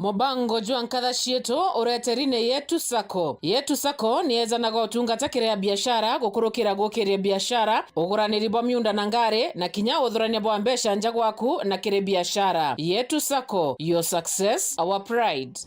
Mobango jwa nkatha cietu ureterine Yetu Sacco. Yetu Sacco ni ezanaga utungata kiria biashara gukurukira gukiria biashara uguraniri bwa miunda na ngari na kinya uthurania bwa mbesha nja gwaku na kiri biashara. Yetu Sacco, your success, our pride.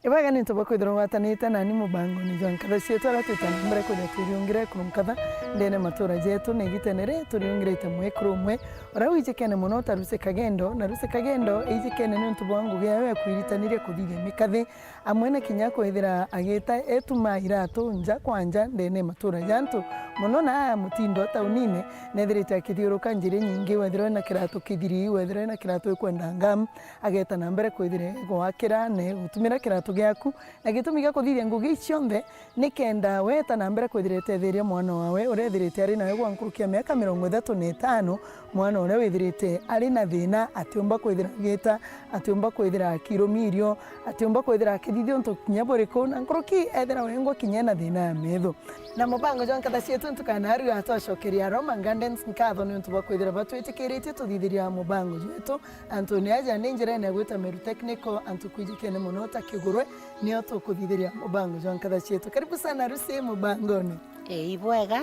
Ibaga ni ntoba kwithirwa watanite nani Mobango ni jwa nkatha cietu aria twitana mbere kuria twiriungire kuru nkatha ndene matura jetu na igitenere turiungirite mwe kuru umwe ora wijikene muno taruse kagendo na ruse kagendo ijikene ni ntoba wangu giawe kwiritanire kuthithia mikathi amwe na kinya kwithira agita etuma iratu nja kwanja ndene matura jantu muno na mutindo taunine nethirite akithiuruka njiri nyingi wethirwe na kiratu kithiri wethirwe na kiratu ikwenda ngam ageta na mbere kwithire gwakira ne gutumira kiratu giaku na gitumi gia kuthithia ngugi cionthe ni kenda weta na mbere kwithirite thiria mwana wawe urethirite ari nawe gwankurukia miaka 35 mwana uria withirite ari na thina atiumba kwithira gita atiumba kwithira akirumirio atiumba kwithira akithithio ntu kinya buriku na nkuruki ethira wengo kinya na thina ya metho na Mobango jwa nkatha cietu ntukana ari atwacokeria Roman Gardens nkatho ni ntu bakwithira batwitikirite tuthithiria Mobango jwetu Antoni aja ni njira ene gwita Meru Technical antu kwijikene muno ta kigurwe ni tukuthithiria Mobango jwa nkatha cietu. Karibu sana Rusi Mobangoni. Ibwega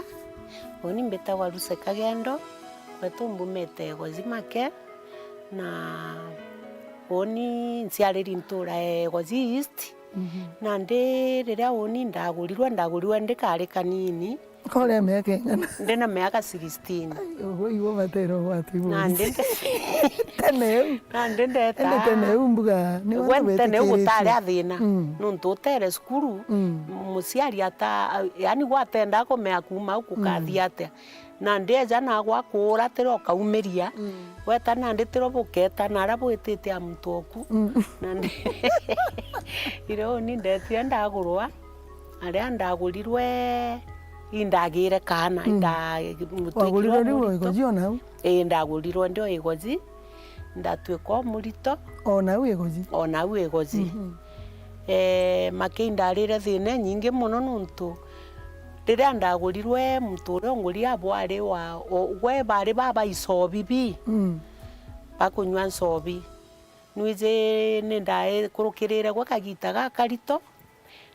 oni mbetagwa Ruse Kagendo kwetu mbumete Gozimake na oni nsiariri ntura Gozi East na ndi riria oni ndagurirwe ndikari kanini kole miaka ingana ndina miaka 16 iwo batero watu iwo na ndi ndeta tene umbuga ni wente gutari athina nuntu utere skuru musiari ata yani gwatenda kumea kuma ukukathia atia na ndeja na gwakura tiro kaumeria weta na nditiro buketa na arabwitite amutoku na ndi iro ni ndetia ndagurwa aria ndagurirwe indagire kana wagurirwe riwo Igozi ona ndagurirwe ndio Igozi ndatwiko murito ona Igozi makindarire thine nyingi muno nuntu riria ndagurirwe muturo nguria bwari wa gwe bari baba isobi bi bakunywa nsobi nwize nindae kurukirire gwa kagita gakarito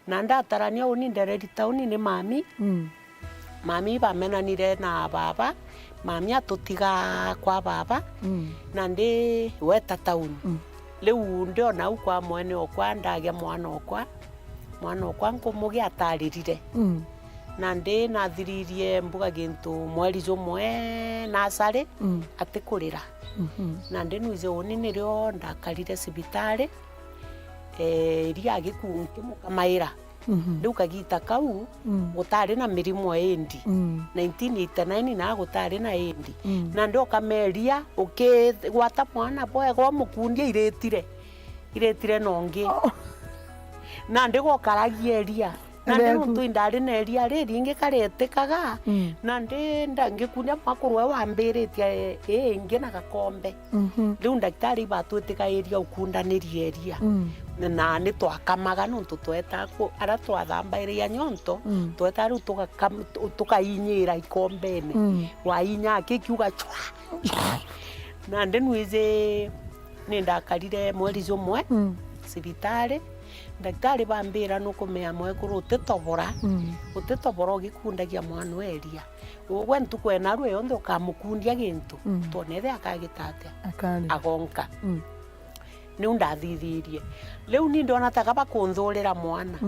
na ndatarania uni ndererita uni ni mami bamenanire na baba mami atutiga kwa baba na ndi weta tauni riu ndio na ukwa mwene okwa ndagia mwana okwa nkumugi ataririre na ndi nathiririe mbuga gintu mweri jumwe nasari atikurira na ndi nwize uni nirio ndakarire cibitari iria gikunki mukamaira riu kagita kau gutari na mirimo endi 1989 na gutari na endi na ndo kameria ukigwata mwana bwego mukundia iretire nongi na ndigo karagia eria na ndu indari na eria ringi karetekaga na ndangikunya makurwe wambiritie ingi na gakombe riu daktari batwitika eria ukundanirie eria na ni twakamaga nuntu tweta ara twathambairia nyonto tweta riu tukainyira ikombene wainya kikiuga chwa na ndenwize ni ndakarire mweri jumwe cibitari daktari bambira nukumea mwekuru utitobora ugikundagia mwana weria gwe ntukwena rwe yonthe ukamukundia gintu tonethe akagitate agonka ni undathithirie riu ni ndona taka bakunthurira mwana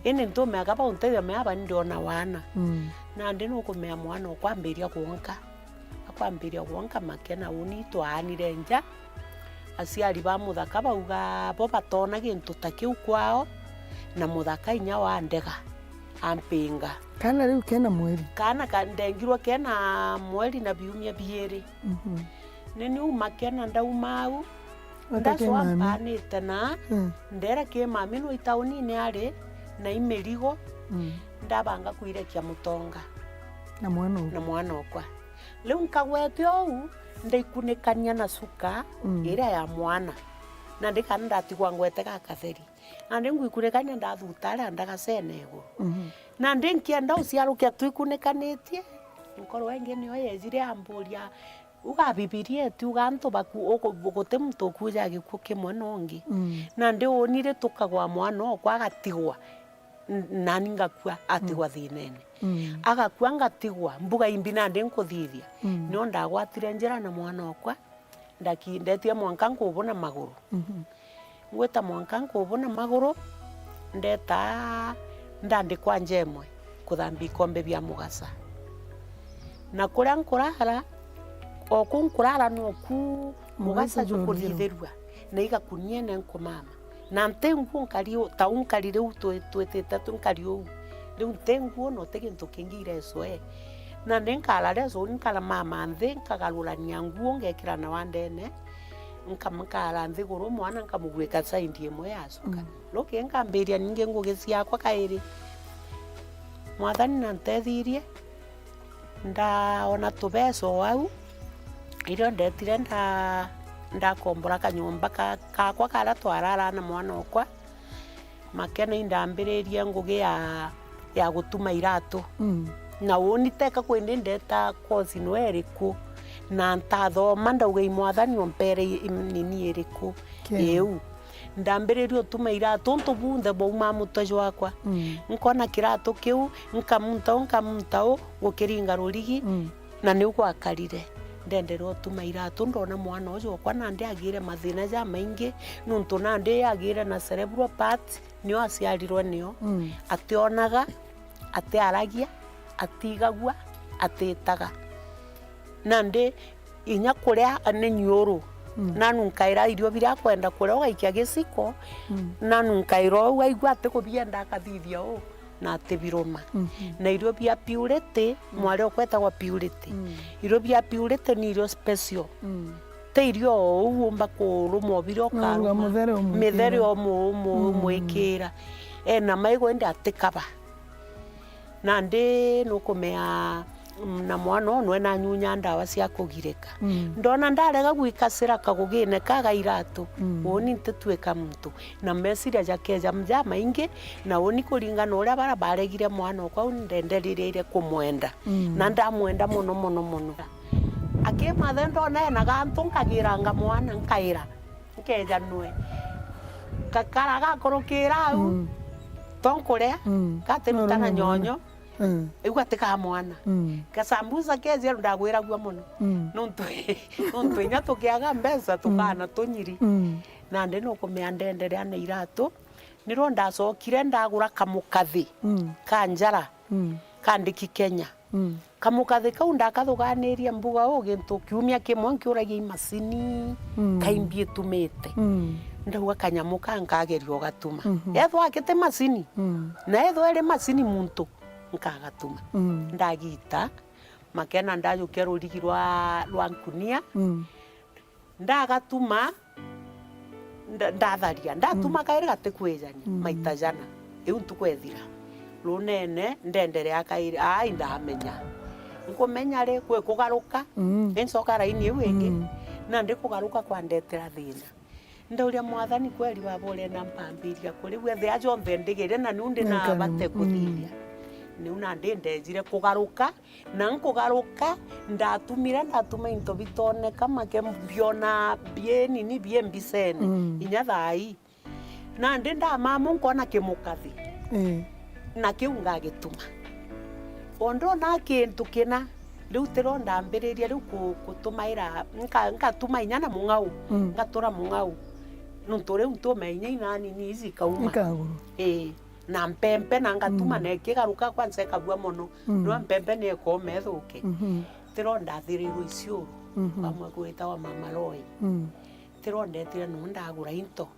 ini ntumega baunteithia meaba ndona wana na ndi nukumea mwana ukwambiria gwonka makena uni twaanire nja aciari ba muthaka bauga bo batona gintu ta kiu kwao na muthaka inya wa ndega ampinga kana riu kena mweri kana kandengirwa kena mweri na biumia bieri nini umakena ndaumau ndaswambanite na ndera ki mami no itauni-ini ari na imerigo ndabanga kuirekia mutonga na mwana okwa riu nkagwete ou ndaikunĩkania na cuka ĩrĩa ya mwana na ndĩkana ndatigwa ngwete gakatheri na ndĩngwikunĩkania ndathuta arĩa ndagacena igũrũ na ndĩnkienda ũciarũkia twikunĩkanĩtie nkorwo ĩngĩ nĩyo yejire ambũria ugabibirie tu ganto baku gũte mũndũ ũkuja gĩkuũ kĩmwe na ũngĩ na ndĩwonire tũkagwa mwana okwa agatigwa nani ngakua atigwa thĩnene agakua ngatigwa mbuga imbi na ndĩnkũthithia no ndagwatire njĩra na mwana okwa ndetie mwanka nkũbona magũrũ ngweta mwanka nkũbona magũrũ ndeta ndandĩkwa njemwe kũthambia ikombe bia mũgasa na kũrĩa nkũrara oku nkurara noku mugasa jukũthithĩrua na igakunie na nkũmama na ntengu nkario ta unkarire utwetete tunkario rĩu ntengu no teginto kingire esoe na ndenkala rezo nkala mama nthi nkagarũrania nguo ngekira na wandene nkamkala nthi gũrũ mwana nkamugwĩka saindi ĩmwe yacoka loke nkambiria ninge ngugi ciakwa kairi mwathani na ntethirie ndaona tubeso wau irio ndetire ndakombora kanyumba kakwa kara twarara na mwana okwa makena indambĩrĩrie ngugi ya gũtuma iratu na woniteka kwende ndeta kozi no eriku na ntathoma ndauga imwathani ompere nini eriku eu ndambĩrĩrie ũtuma iratu ntubunthe bouma mũtojo wakwa nkona kiratu kiu nkamunta gũkĩringa rũrigi na nĩ gwakarire ndendero tuma iratu ndona mwana ũcio kwa nande agire mathina ja maingi nuntu nande agire na cerebral palsy nio aciarirwo nio ationaga atiaragia atigagua atitaga nande inya kuria anenyoro nanu nkaira irio biria kwenda kuria ugaikia giciko nanu nkaira ugaigua ate kubienda akathithia o na tebiroma na irio bia purity mwari okwetagwa purity irio bia purity ni irio special te irio uumba kurumwo biro karu methere omo mwekera na maigo ende atikaba na ndi nukumea na mwana ono ena nyunya ndawa cia kugireka ndona ndarega gwikacira kagugine kaga iratu woni ntetweka muntu na mesiria jakeja mja maingi na woni kuringana uria bara baregire mwana okwa ndenderire kumwenda na ndamwenda muno akema thendo na gantu nkagiranga mwana nkaira nkeja nwe kakara gakorokira au tonkore katemutana nyonyo igwa tika mwana kasambuza keze ndagwira gwa muno nonto nya tukiaga mbesa tukana tunyiri na ndeno kumea ndendere na iratu niro ndacokire ndagura kamukathi kanjara kandiki Kenya kamukathi kau ndakathuganiria mbuga ugintu kiumia kimwe nkiuragia imacini kaimbie tumite ndauga kanyamu kankagerio gatuma ethwa akite macini na ethwa ere macini muntu nkagatuma ndagita makena ndajukia rurigi rwa nkunia ndagatuma ndatharia ndatuma kaire gatekwejania maita jana iu ntukwethira runene ndendere akaire ndamenya nkumenya ri kwe kugaruka ensoka raini iu ingi na ndikugaruka kwa ndetera thina ndauria mwathani kweli babole na mpambiria kuri wethe ajonthe ndigire na nundi na bate kuthiria ni una ndendejire kugaruka na nkugaruka ndatuma into bitone kama kembiona bieni ni biembisene inya thai na ndenda mama nkona kimukathi na kiunga gituma ondo na kintu kina riu tiro ndambiriria riu kutumaira nkatuma inya na mungau ngatura mungau nuntore untomenya inani ni izi kauma na mpempe na ngatuma na kigaruka kwanza kabua mono no mpempe ne ko methuke tiro ndathirirwo icio amwe gwita wa mama Roy tiro ndetire no ndagura into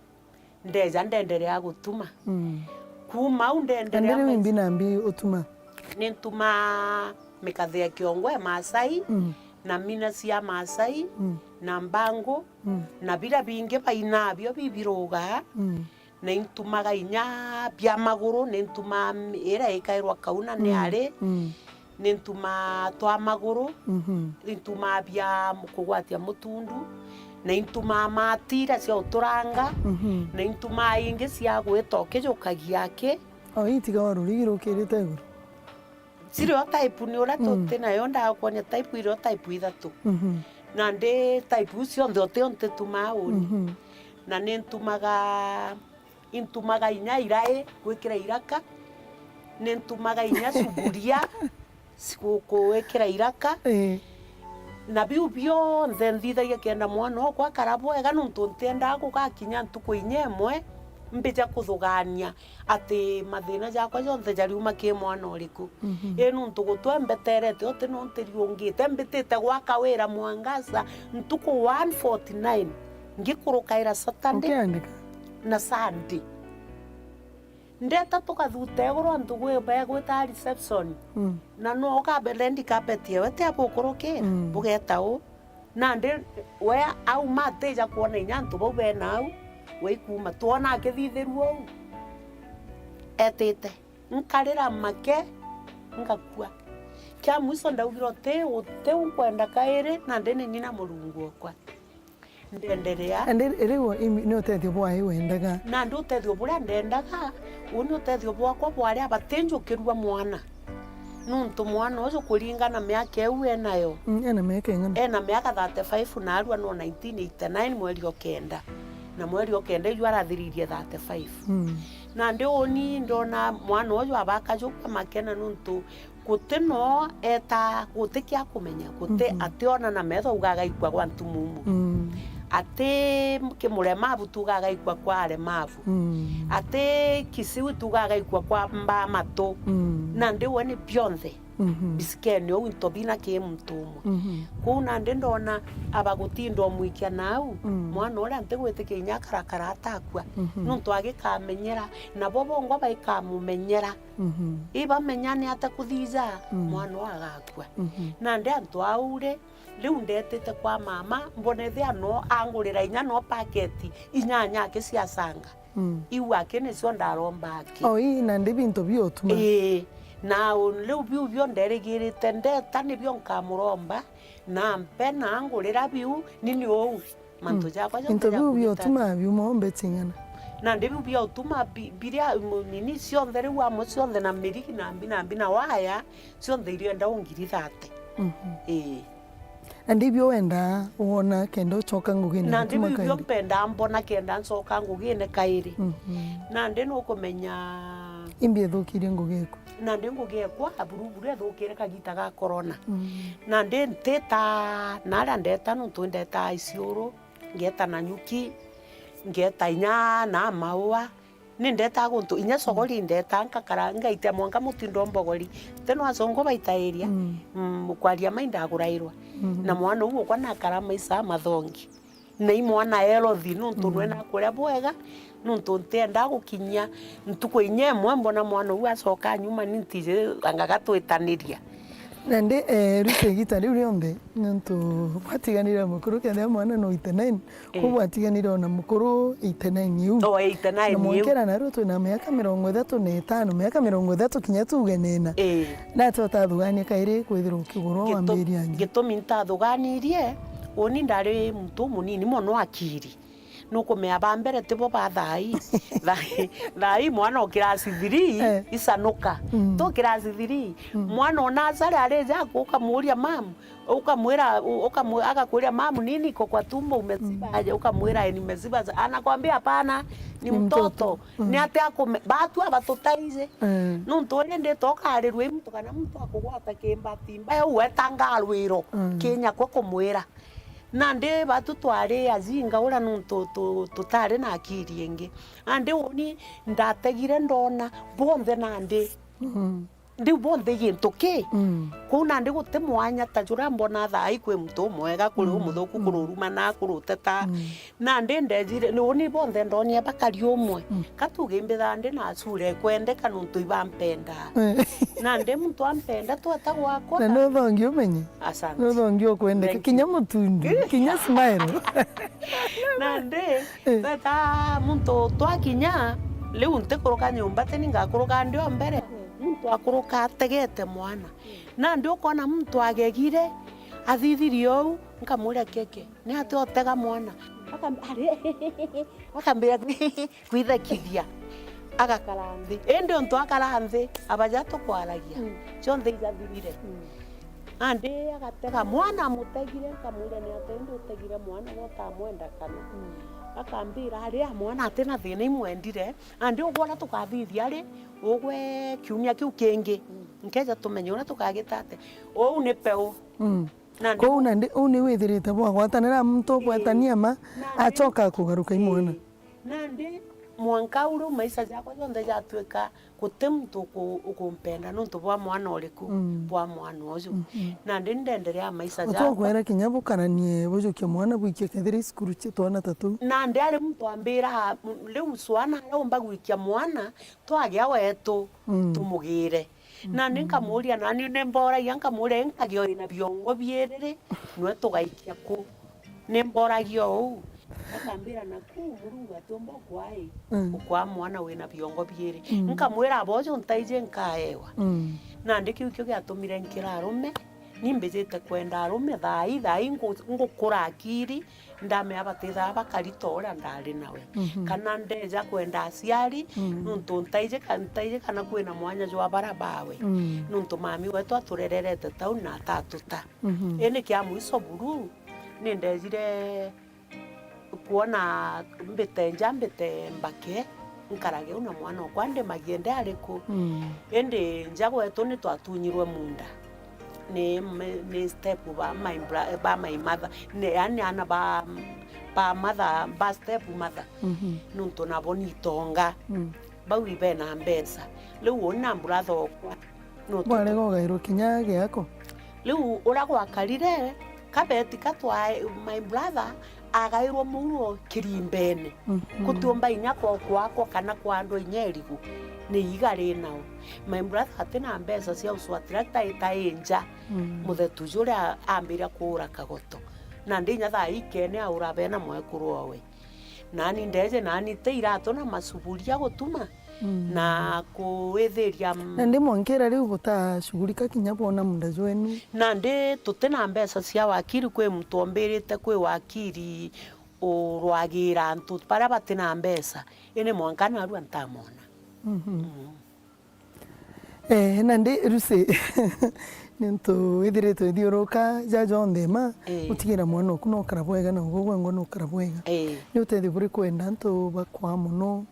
ndeja ndendere ya gutuma kuma undendere ya mbi na mbi utuma ni ntuma mikathi ya Kiongwe Masai na mina cia Masai na mbango na bira binge baina byo bibiroga na intumaga inya bya maguru ne ntuma era ikairwa kauna ne are nĩ ntuma twa magũrũ ntuma bia kũgwatia mũtundu na ntuma matira cia ũtũranga na ntuma ingĩ cia gwĩta kĩjũka gĩake itiga warũrigi rũkĩrĩte igũrũ cirĩ o type nĩ ũrĩa tũtĩ nayo ndakuonia type irĩ o type ithatũ na ndĩ type ucio nthe othe tuma ũni na nĩ ntumaga inya iraĩ gwĩkĩra iraka nĩ ntumaga inya cuburia gwĩkĩra iraka na biu bionthe nthithagia kenda mwana okwa karabo wega nuntu ntiendaga gũgakinya ntuku inya ĩmwe mbĩja kũthũgania atĩ mathĩna jakwa jonthe jariuma kĩ mwana ũrĩkũ nuntu gũtwe mbeterete otĩ no ntĩriũngĩte mbĩtĩte gwaka wĩra Mwangaza ntuku 149 ngĩkũrũkaĩra Saturday na Sunday ndeta tũkathute igũrũ antũ gwĩta reception na no ũkambere carpet yewe te abũkũrũkĩra bũgeta ũ na ndĩ we au matĩja kuona inya antũ bau bena au waikuma tuona akĩthithĩrwo ũũ etĩte nkarĩra make ngakua kĩa mũico ndaugire tĩu kwenda kaĩrĩ na ndĩ nina mũrungu okwa ndenderea rĩu nĩ ũteithio bwaĩ wendaga na ndĩ ũteithio bũrĩa ndendaga ũũ nĩ ũteithio bwakwa bwarĩa batĩnjũkĩrua mwana nuntu mwana ũcio kũringana mĩaka ĩu enayo ena mĩaka 35 na arua no 1989 mweri okenda na mweri okenda iju arathiririe 35 na ndĩ ũni ndona mwana ũcio abakajũka makena nuntu gũtĩ no eta gũtĩ kĩa kũmenya gũtĩ atĩona na metho ugagaikwa gwa ntumumu atĩ kĩmũremavu tugagaikwa kwa aremavu atĩ kisiu tugagaikwa kwa matũ na ndĩ woni bionthe bisikene ũũ intobina kĩ mtumwe kũu na ndĩ ndona abagũtindwo mwikia nau mwana ũrĩa ntigwĩtĩkia inya karakara atakua nuntu agĩkamenyera na bo bongo baikamũmenyera ibamenyane atakũthiza mwana agakua na ndĩ antũ aure rĩu ndetĩte kwa mama mbonethe ano angũrĩra inya no paketi inyanya ake cia canga iu ake nĩcio ndaromba ake na ndĩ binto biotuma na rĩu biu bio nderĩgĩrĩte ndeta nĩbio nkamũromba na mpe na ngũrĩra biu nini ũũ manto jakwa into biu biotuma biumombe ting'ana na ndĩ biu biotuma biria nini cionthe rĩu amo cionthe na mĩrigi na mbi na waya cionthe irienda ungiri 30 na ndivyo wenda wona kenda ucoka ngugine na ndivyo mpenda mbona kenda ncoka ngugine kairi na ndi no kumenya imbi thukirie ngugiku na ndi ngugekwa aburuburu ethukire kagita ga corona na ndi nteta na ndeta no ndeta iciuru ngeta na nyuki ngeta inya na maua ni ndeta guntu inya sogori ndeta nkakara ngaite mwanga mutindo mbogori teno azongo baitairia mukwaria mainda agurairwa na mwana uwo kwa nakara maisa mathongi na imwana erothi nuntu nwena kuria bwega nuntu ntenda gukinya ntuko inye mwembo na mwana uwo acoka nyuma nintije angagatwitaniria na ndi rute gita riu rionde nuntu batiganira mukuru kende mwana no 89 ko batiganira na mukuru 89 yu 89 yu mwekera na rutu na miaka 35 miaka 30 kinya tugenena na tota thugania kairi kwithirwo kiguro wambiria ngi gitumi ntathuganirie oni ndari muntu munini mono akiri nuko me abambere tibo bathai thai mwana kirasi 3 isanuka to kirasi 3 mwana onazare areja ukamuria mamu akakuria mamu nini kwa tumbo umesiba aje ukamwira nimesiba anakwambia hapana ni mtoto ni ate batu abatotaize nuntu ndi toka arirwe mtu kana mtu akugwata kimbati mbaya uwetanga alwiro Kenya kwa kumwira na ndi batu twari azinga ura nuntu tutari na akiri ingi andi oni ndategire ndona bonthe na ndi ndi bonthe gintuki kuna ndi guti mwanya ta jura mbona thai kwe mtu mwega kuri umuthuku kururuma na kuruteta na ndi ndejire ni oni bonthe ndonia bakari umwe katugimbe ndi na cure kwendeka nuntu ibampenda na ndi mtu ampenda twata gwakwa na no thongi umenye asante no thongi okwendeka kinya mutundu kinya smile na ndi tata mtu twakinya leo ntikuruka nyumba teni ngakuruka ndio mbere muntu akuruka ategete mwana na ndi ukona muntu agegire athithirie ou nkamuria keke ni ati otega mwana akambira kwithekithia agakara nthi indi untu akara nthi abaja tukwaragia cionthe igathirire andi agatega mwana amutegire nkamuria ni ati ndi utegire mwana wotamwenda kana akambira aria mwana atina thina imwendire andi ugwona tukathithia ri ugwe kiumia kiu kingi nkeja tumenye uria tukagitate ou ni peu kou ni withirite bwagwatanira muntu bwetania ma acoka kugaruka imwana nandi mwanka uru maisha jakwa jonthe jatuika guti muntu ukumpenda nuntu bwa mwana uriku bwa mwana uyu nandi ndenderea maisha jakwa utokwera kinya bukaranie bujukia mwana bwikie kethiri skuru twana tatu nandi ari muntu ambira riu swana aumba gwikia mwana twagia wetu tumugire nandi nkamuria nani ne mboragia nkamuria nkagio ina biongo bierere nwe tugaikia ku ne mboragia ou akambira naku murungu atomba kwai kwa mwana wina biongo bieri nkamwira abojo ntaije nkaewa nandi kiu kio giatumire nkira arume nimbejete kwenda arume thai ngukura akiri ndame abatitha bakarito uria ndari nawe kana ndeja kwenda aciari nuntu ntaije kana kwina mwanya jwa barabawe nuntu mami wetu aturererete tau na tatuta ene kia mwiso buru nindejire kuona mbite mbake nkarage una mwana okwande magiende ariku ende njago eto ni twatunyirwe munda ni step ba my mother ne yani ana ba mother ba step mother nuntu na boni tonga ba wibe na mbesa leo ona brother okwa no twale gogairo kinya giako leo ura gwakarire kabeti katwa my brother agairwo muuro kirimbene kutumba inya kwako kana kwa andu inyerigu ni igari nao my brother atina mbesa cia uswatira itainja muthetu juria ambira kura kagoto na ndinya tha ikene aura bena mwekuru owe nani ndeje nani teirato na masuburia gutuma na kuithiria ndi mwankira riu butashughulika kinya bona munda jwenu na ndi tutena mbesa cia wakiri kwi mutombirite kwi wakiri urwagira antu para batina mbesa ine mwankana aru antamona na ndi ruse nintu ithirite thiuruka jajo ndema utigira mwana oku no karabwega na ugwo ngo no karabwega ni utethi buri kwenda ntu bakwa muno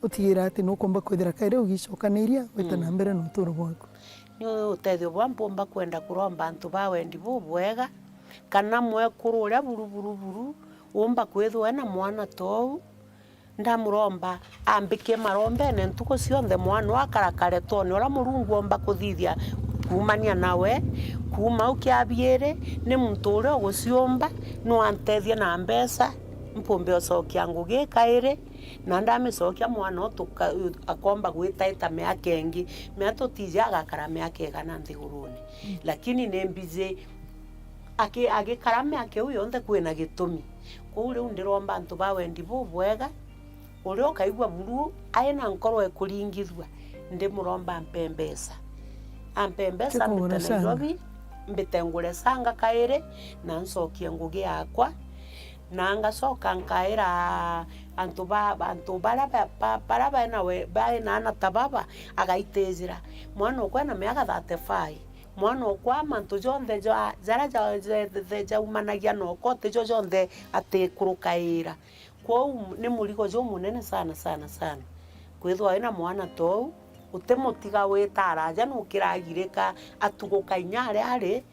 utigira ati no komba kwithira kaire ugicokaniria wetana mbere no turu bwako ni utethi bwa mpomba kwenda kuromba antu bawendi bubwega kana mwekuru uria buru umba kwithwa na mwana tou ndamuromba ambike marombene ntuko cionthe mwana akarakare tone ora murungu omba kuthithia kumania nawe kuma ukiabiere ni muntu uria uguciomba no antethia na mbesa mpombe osokia ngugi kaire na ndamicokia mwana otuka akomba gwitaita miaka engi miato tija agakara miaka igana nthiguruni lakini nembize agikara miaka uyo nthe kwina gitumi kou riu ndiromba antu bawendi bubwega uria ukaigua buru aina nkoro ekuringithua ndi muromba mpembesa ampembesa Nairobi mbitengure sanga kaire na nsokie ngugi yakwa na ngacoka nkaira antu bara nawe baina ana tababa agaitezira mwana okwena miaka 35 mwana okwa mantu jonthe jara umanagia no kote jonthe ate kurukaira kwou ni murigo jo munene sana kwithwa ina mwana tou utemutiga witaraja no kiragirika atuguka inyare ari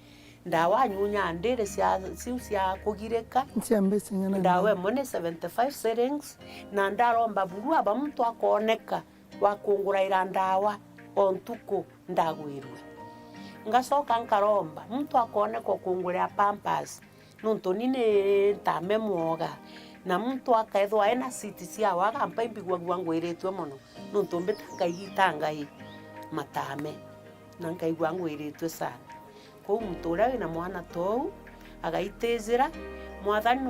ndawa nyunya ndire cia kugirika ciambese nyana ndawa mone 75 settings na ndaromba buru aba muntu akoneka wakungura ira ndawa ontuko ndagwirwe ngacoka nkaromba muntu akoneka kungura pampers nuntu nine ntame mwoga na muntu akaethwa ena city cia waga mpaibigwa ngwiritwe muno nuntu mbitangaigitangai matame na nkaigwa ngwiritwe sana kou muntu uria wina mwana tou agaitezira mwathani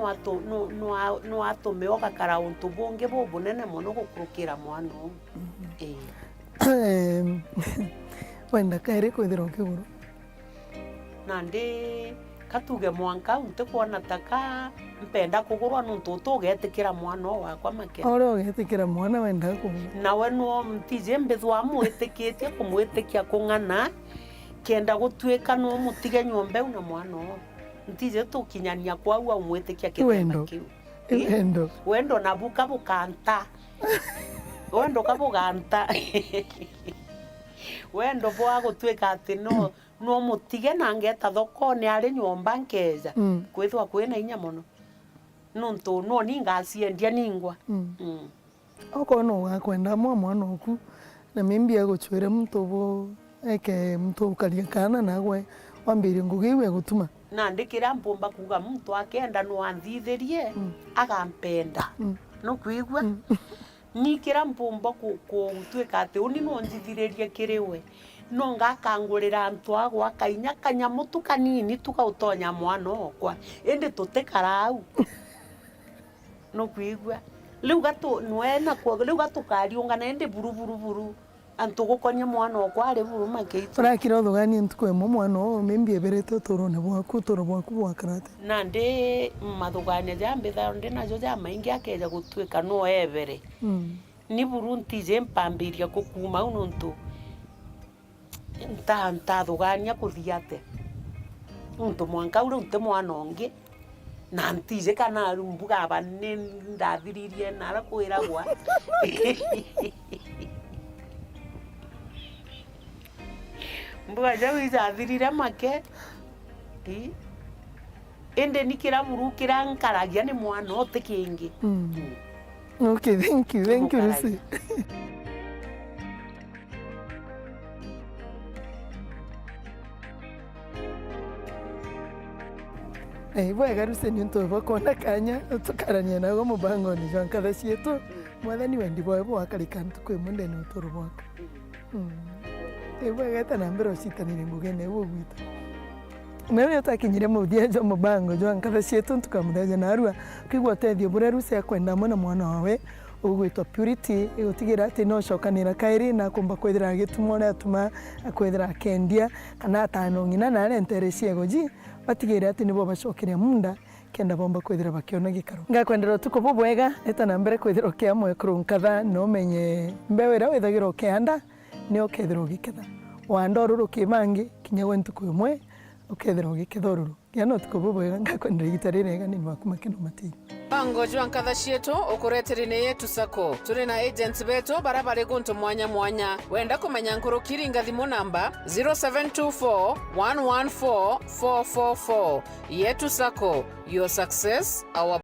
no atume ogakara untu bungi bubunene muno gukurukira mwana wenda kairi kwithira ukiguru nandi katuge mwanka unte kuona taka mpenda kugurwa nuntu tugetikira mwana wakwa make ore ugetikira mwana wenda kuguru nawe no mtije mbithwa mwitikitie kumwitikia kung'ana kenda gutwika no mutige nyombe una mwana ntije tukinyania kwau au mwitikia kithema kiu wendo na buka bukanta wendo kabuganta wendo bwa gutwika ati no mutige na ngeta thokoni ari nyomba nkeja kwithwa kwina inya muno nuntu no ningaciendia ningwa oko no wakwenda mwana oku na mimbi aguchwire mtu bo eke mtu ukaria kana nagwe wambire ngugiwe gutuma na ndikira mpumba kuga mtu akenda no anthithirie agampenda no kwigwa nikira mpumba gutwika ati uni no njithiririe kiriwe no ngakangurira antu agwa kainya kanyamu tu kanini tukautonya mwana okwa indi tutekarau no kwigwa riu gatu nwena kwa riu gatukariungana indi buru antu gukonya mwana okwa ari buru makeitu rakira thogani ntuko emo mwana o membi eberete uturone bwaku utoro bwaku bwakarate na ndi mathugania jambe tha ndi najo ja maingi akeja gutwika no ebere ni buru ntije mpambiria kukuma ununtu ntathugania kuthiate nuntu mwanka uri nte mwana ongi na ntije kana rumbuga abane ndathiririe nara kwiragwa mbuga jawi izathirire make ende nikira burukira nkaragia ni mwana ote kingi okay thank you Lucy bwega Lucy ni ntu bakona kanya tukarania nago mubango ni jankatha cietu mwathani wendi bwawe bwakarika ntuko imwe ni utoro bwako bwega tana mbere ucitanire ngugene wo gwita nawe utakinyire muthia jo mubango jankatha cietu tukamutheja narua kwigwa tethio bure Lucy akwenda mwana mwana wawe ugwitwa Purity igutigira ati no cokanira kairi na kumba kwithira gitumo na atuma akwithira kendia kana atano ngina na rentere ciego ji batigire ati nibo bacokeria munda kenda bomba kwithira bakiona gikaro ngakwendera tuko bubwega etana mbere kwithira kiamwe kurunkatha no menye mbewera withagira kianda ni okethira giketha wanda ruru kimangi kinya wentu kwimwe okethira giketha ruru kiano tuko bubwega ngakwendera gitarire gani nwaku makino mati bango jankatha cietu ukureterine yetu sako turi na agents betu barabari guntu mwanya wenda kumenya nkurukiri ngathimo namba 0724 114 444 yetu sako your success our